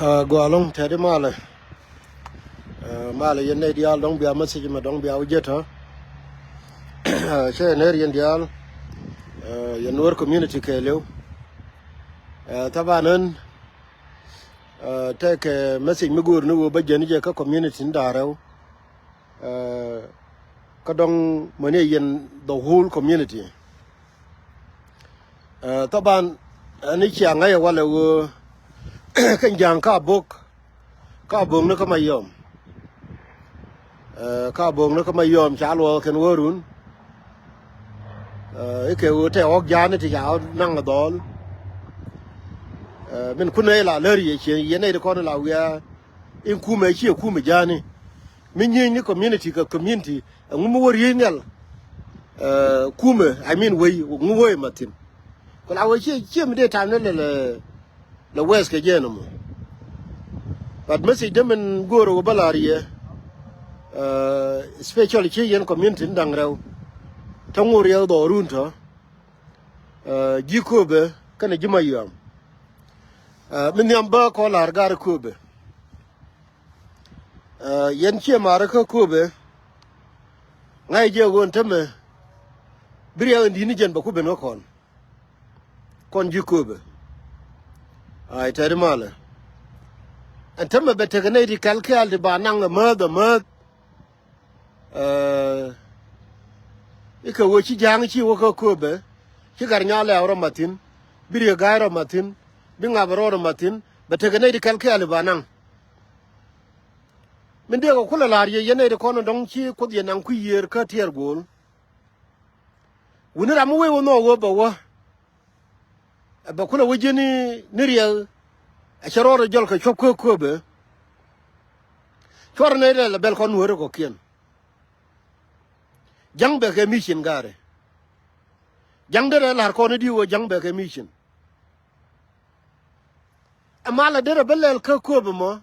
go along tedi male male yenne dial dong bia message ma dong bia ujeta che ner yen dial yen wor community ke lew tabanen take message mi gur nu ba jeni je ka community ndarew ka dong mane yen the whole community taban ani chia ngai wala wo kan jang ka bok no ka mayom ka bok no ka mayom cha lo ken worun ke wo te ok jani ti ya nang dol men kunai la leri ye che ye ne ko la wiya in kuma chi kuma jani min yin ni community ka community ngum wor yinel kuma I mean we ngum wo matin ko la wo chi mi de tan le west ke jeno mo but message dem en goro balariye especially chi yen community ndang rew tangor ya do runto jikobe kana jimayam min yamba ko lar gar kobe yen che mara ko kobe ngai je gon teme briya ndini jen ba kobe no kon jikobe ai tare mala antama betegene di kalkal di banang mad ika wo chi jang chi wo ko kobe chi gar nyale awro matin biri gairo matin binga baro matin betegene di kalkal banang min de ko kula lariye yene de kono dong chi ko de nan ku yer ka tier gol woni ramu we wono wo ba wa ba kula wajeni niriya a charoro jol ka chop ko kobe chor ne le bel kon woro ko kien jang be ke mission gare jang de la ko ne diwo jang be ke mission amala de belel ka kobe mo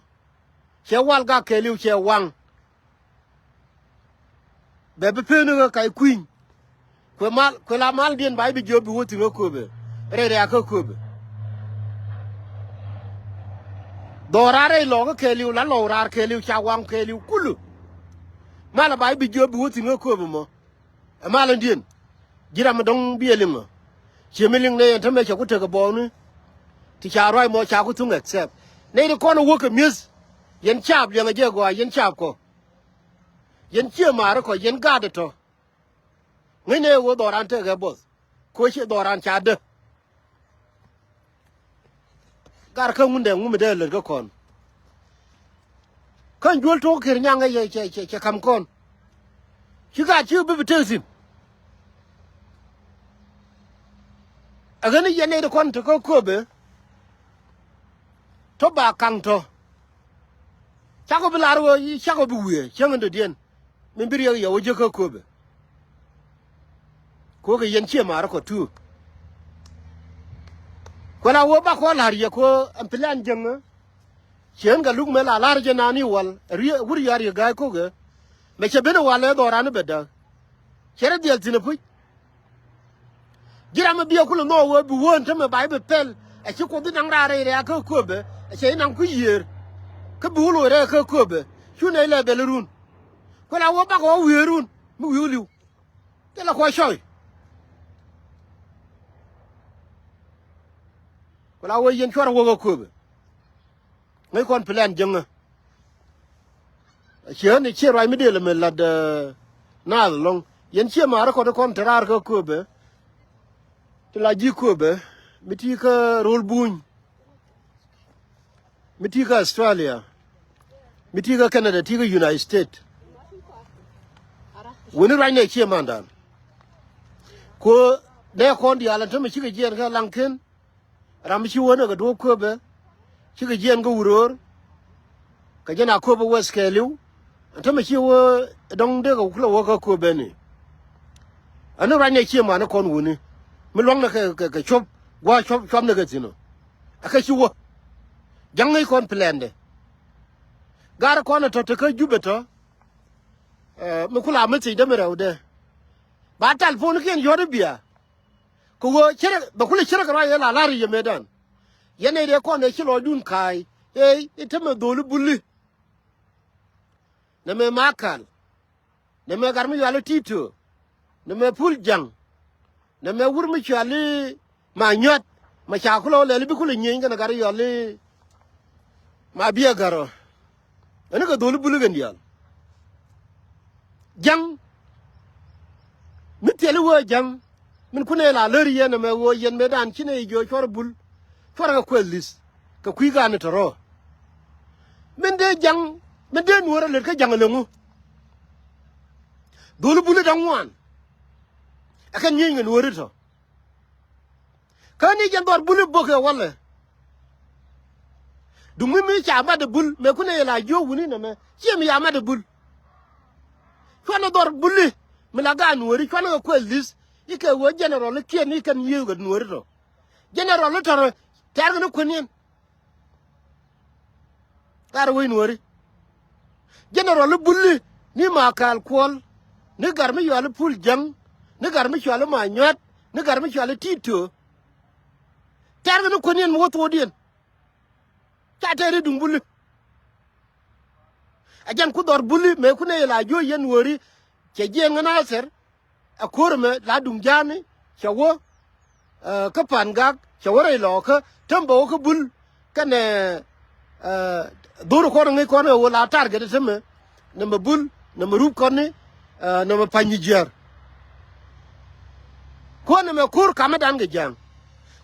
che wal ga ke liu che wang be penu ga kai queen ko la mal dien bai bi jobi woti ko kobe re ka kobe dorare lo ga ke liu la lo rar ke liu cha wang ke liu kulu mala bai bi jobi woti ko kobe mo mala dien jira ma dong bi elingo chemeling ne tame cha kute ga bonu ti cha roi mo cha kutung accept ne de kono wo ka mis yen chap yen je go yen chap ko yen che mar ko yen ga de to ngene wo doran te ga boss ko che doran cha de gar ka ngunde ngume de le ga kon kan jol to ker nyanga ye che kam kon chi ga chi bi tesin agani yene de kon to ko kobe to ba kang to chako bilaro yi chako buwe changndo dien min biriya ya woje ko kobe ko ga yen che mara ko tu ko la wo ba ko lar ye ko plan jeng chen ga lug me la lar je nani wal wuri yar ye ga ko ga me che bene wale do ran beda chere diel tine pu gira me biya ko no wo bu won te me bai be pel e chi ko bi nang ra re ya ko kobe e che nang ku yer ka bulo re ka kobe chune le belerun ko la wo ba ko wirun mu yuliu te la ko shoy ko la wo yen chora wo ko kobe ngai kon plan jenga che ne che rai mi de le me la de na long yen che ma ko de kon trar ka kobe te la ji kobe mi ti ka rol buñ Mitiga Australia, Mitiga Canada, Tiga United States. When you run a chairman, ko they con the island to me, Chica Jan Lankin, Ramichi one of the door cover, Chica Jan go roar, Kajana cover was Kalu, and Tomachi were a dong de walker co benny. I know run a chairman con Winnie, Milonga chop, watch chop from the Gazino. I catch you. Jangai kon plende gar kon to ka jubeto me kula meti de merewde ba telefon ken yode bia ko go chere ba kula chere ka ya la lari ye medan yene de kon e kilo dun kai ite me dolu bulli ne me makal ne me garmi yale tito ne me pul jang ne me wurmi chali ma nyot ma chakulo le bi kulu nyen ga gar yale ma biya garo ene ga dolu bulli gan yal jang mi tele wo jang min kune la ler yen me wo yen me dan kine jo chor bul chor ga kwelis ka kwi ga ne toro min de jang min de nuora le ka jang le ngu dolu bulu dang wan akan nyi ngi nuora to ka ni jan dor bulu boke wala du mi cha ma de bul me kune la jo wuni ne me chi mi ya ma de bul chona dor bulu mi la ga nuora chona ga kwelis ike wo general ke ni kan yu ga nuora to general to tar ga ko nien tar wo nuora general bulli ni makal kwol ni garmi yale pul jang ni garmi yale ma nyot ni garmi yale tito targa no konien mo to dien ta tere dum bulli ajan ku dor bulli me ku ne la jo yen wori ke je ngana ser a korme la dum jani chawo ka pangak chawore lo ka tambo ko bul kane duru ko ngi ko ne wala targa de teme na mabul na marup ko ne na ma panjier ko ne me kur kamadan ga jang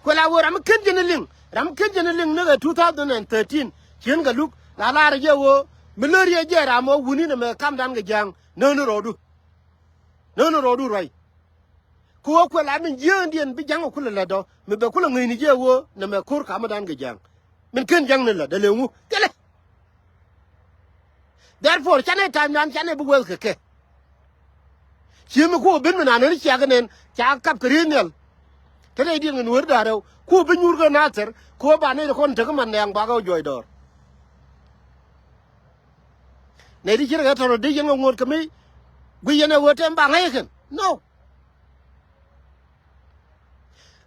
ko la wora am kenjene ling ne ga 2013 ken ga luk la la re wo milor ye jera mo wuni ne me kamdan ga jang no rodu rai ko la min jendien bi jang ko la do me be ko la ngi ni je wo ne me kur kamadan ga jang min ken jang ne la de lengu tele therefore chane time nan chane bu wel ke chimi ko bin na ne chi ga nen cha kap krinel tele di ngi wor da rew ko bi nyur ga nater ko ba ne ko nte ko man yang ba ga joy dor ne di jira to de yang ngot kami gu yene wotem ba ngai ken no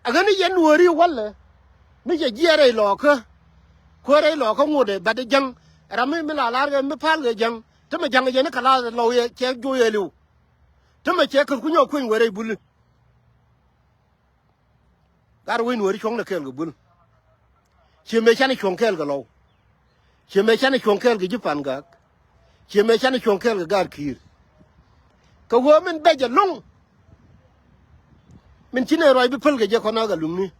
agani yen wori wala mi je jere lo ko re lo ko ngode ba de jang rami mi la ga mi pal ga jang to me jang je ne kala lo ye che jo ye lu to me che ku nyo ku wore bul gar win wori chong na kel ga bul che me chani chong kel ga lo che me chani chong kel ga jipan ga che me chani chong kel ga gar kir ka wo min be je long min chine roi bi pul ga je ko na ga lum ni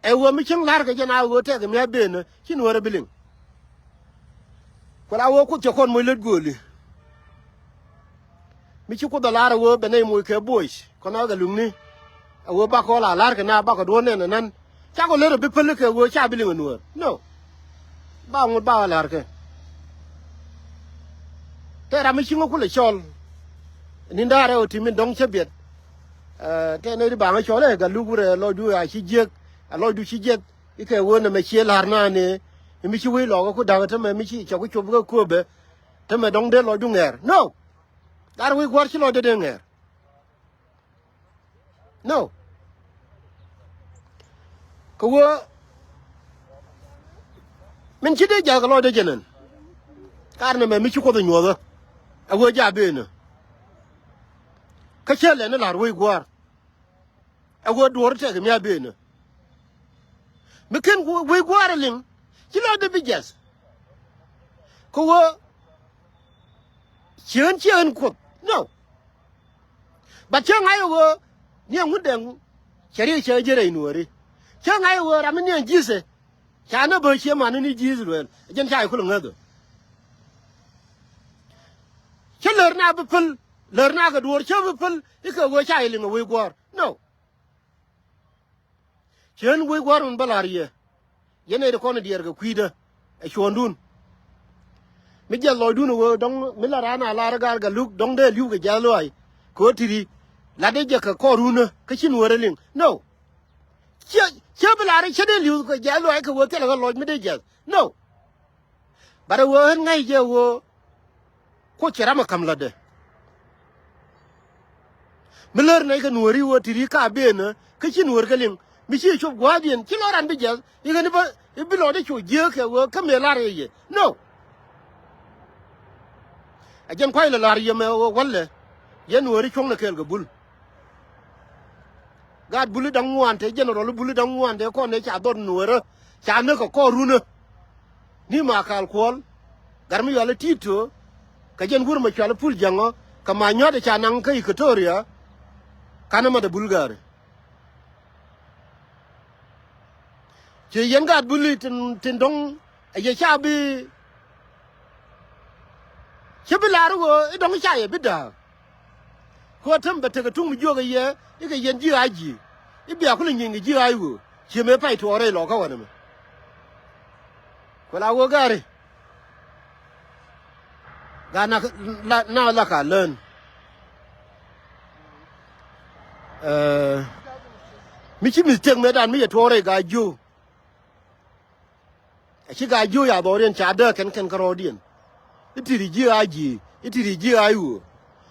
e wo mi ching lar ga je na wo te ga me be ne chin wore biling ko la wo ku te kon mo let goli mi chi ko da lar wo be ne mo ke boys ko na ga lum ni wo ba ko la lar ga na ba ko do ne nan cha ko le bi pul ke wo cha biling no no ba ngut ba lar ke te ra mi chi ko le chol ni ndare o ti min dong che biet te ne ri ba ma chole ga lu gure lo du a chi je a lo du chi je ike wo ne me che lar na ne mi chi wi lo ko da ta me mi chi cha ko chu ko be ta me dong de lo du nger no dar wi gwar chi lo de nger no ko wo min chi de ja ga lo de jenen kar ne me mi chi ko de nyo da a wo ja be ne ka chele ne lar wi gwar a wo dur te ga mi be ne mi ken wi gwar ling chi lo de bijes ko wo chen ko no ba chen ai wo ni ngu den cheri che jere nuori chen ai wo ra mi ne jise cha na bo che ma ni jise lo jen cha ko ngado che ler na bu pul ler na ga dur che bu pul ika wo cha ile wi gwar no chen wi gwar un balariye yene de kono dier ga kwida e chondun mi jallo dun wo dong mi la rana la raga ga luk dong de liu ga jalo ai ko tiri la de je ka ko runa ka chin wore ling no che balare che de liu ga jalo ai ka wo te la lo mi de je no bara wo hen ngai je wo ko chera ma kam la de mi ler ne ka nuori wo tiri ka be na ka chin wor ga ling mi chi chop gwadien chi loran bi je bilo de chu je ke wo ka me la re ye no a jen kwai la ye me wo walle yen wori chong na kel ga bul gad bulu dang wan te general bulu dang wan de ko ne cha don nuora cha ne ko runa ni ma kal kol garmi yale tito ka jen gur ma chala pul jango ka ma nyode cha nang ka Equatoria kana ma de bulgare che yen gad bulu tin dong a ye cha bi che bi la ro dong cha ye bi da ko tam ba te ka tung jo ga ye cái yen ji aji i bia ko ni ngi ji ayu che me pai to re lo ka wa ne ko la wo gare ga na la ka learn mi chi mi teng me dan mi to re ga ju a chi ga ju ya bo ren cha de ken ka ro dien ti ri ji aji ti ri ji ayu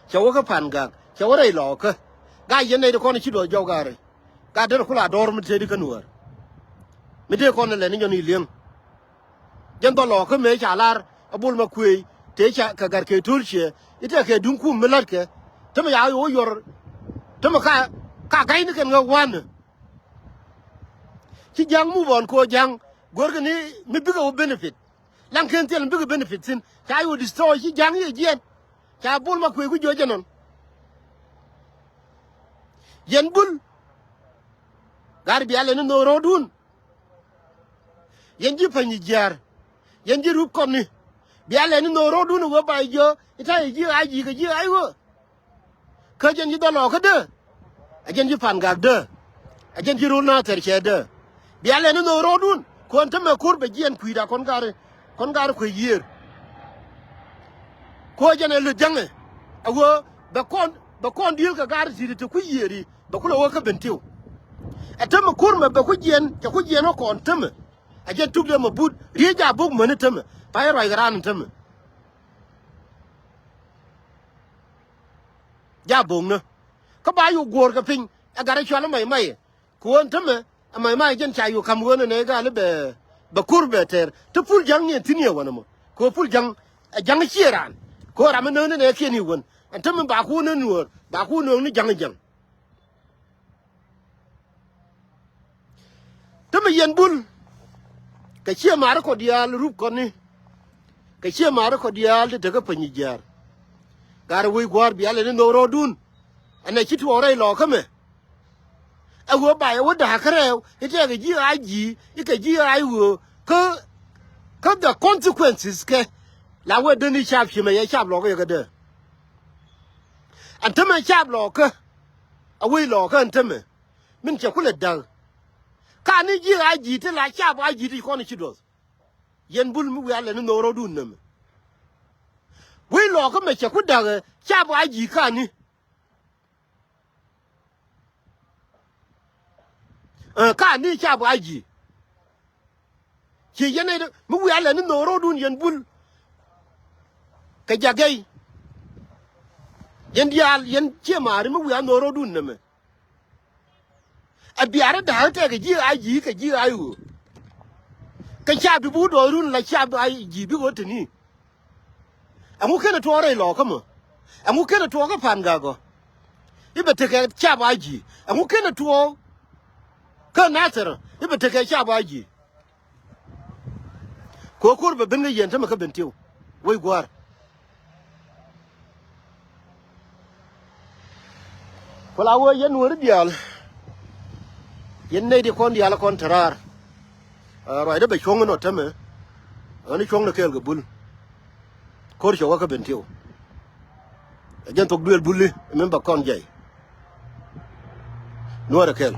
cha wo ka pan ga cha wo re lo ka ga yen ne ko ni chi do jo gare ga de ko la dor mi te di kanuar mi de ko ne le ni ni liem jen do lo ko me cha lar abul ma kwe te cha ka gar ke turche ite ke dun ku mi lar ke te ma ya yo yor te ma ka ga ni ken ga wan chi jang mu bon ko jang gor ga ni mi bi ga benefit lan ken tel bi ga benefit sin cha yo destroy chi jang ye jen cha bul ma kwe ku jo jenon yen bul gar bi ale no rodun yen ji fanyi jar yen ji rup kon ni bi ale no rodun wo ba jo ita ji aji ga ji ayo ka jen ji dolo ka de a jen ji fan ga de a jen ji ru na ter che de bi ale no rodun kon ta me kur be jen kuida kon gar ko yer ko jen le jange awo ba kon dil ka gar ji te ku yeri ba kula wo ka bentiu atama kurma ba ku jen no kon tama a jen tugde ma bud rija bug mane tama pa yaro ay gran tama ja bong na ka ba yu gor ka pin a gara chala mai ko tama mai jen cha yu kam wona ne ga le be ba kurbe ter to pul jang ni tinia wona mo ko pul jang jang chiran ko ra no ne ke ni won antama ba ku no nuor ba ku no ni jang tama yen bul ka chia mara ko dial rup ko ni ka chia mara ko dial de ga panyi jar gar wi gwar bi ale no rodun ana kitu ore lo kame a wo ba wo da kare ite ga ji aji ike ji ayu ka the consequences ke la wo de ni chap chi me ye chap lo ga de antama chap lo ka a wi lo ka antama min che kula da ka ni ji aji te la chap aji di ko ni chidos yen bul mu ya le no rodun nam wi lo ka me che ku da chap aji ka ni ka ni chap aji chi yen ne mu ya le no rodun yen bul ka jagay yen dial yen che mari mu ya no rodun nam a biara da ta ga ji aji ka ji ayu ka cha bi bu do run la cha bi ji bi go tini amu kana to re lo kama amu kana to ga pan ga go ibe te ka cha ba ji amu kana to ka na tar ibe te ka cha ba ji ko kur be bin ga yen ta maka bentiu wai gwar kula wo yen wor dial yen ne di kon dial kon tarar roi da be chong no tame ani chong na kel ga bul kor cho ka bentiu jen tok duel bulli memba kon jay no ra kel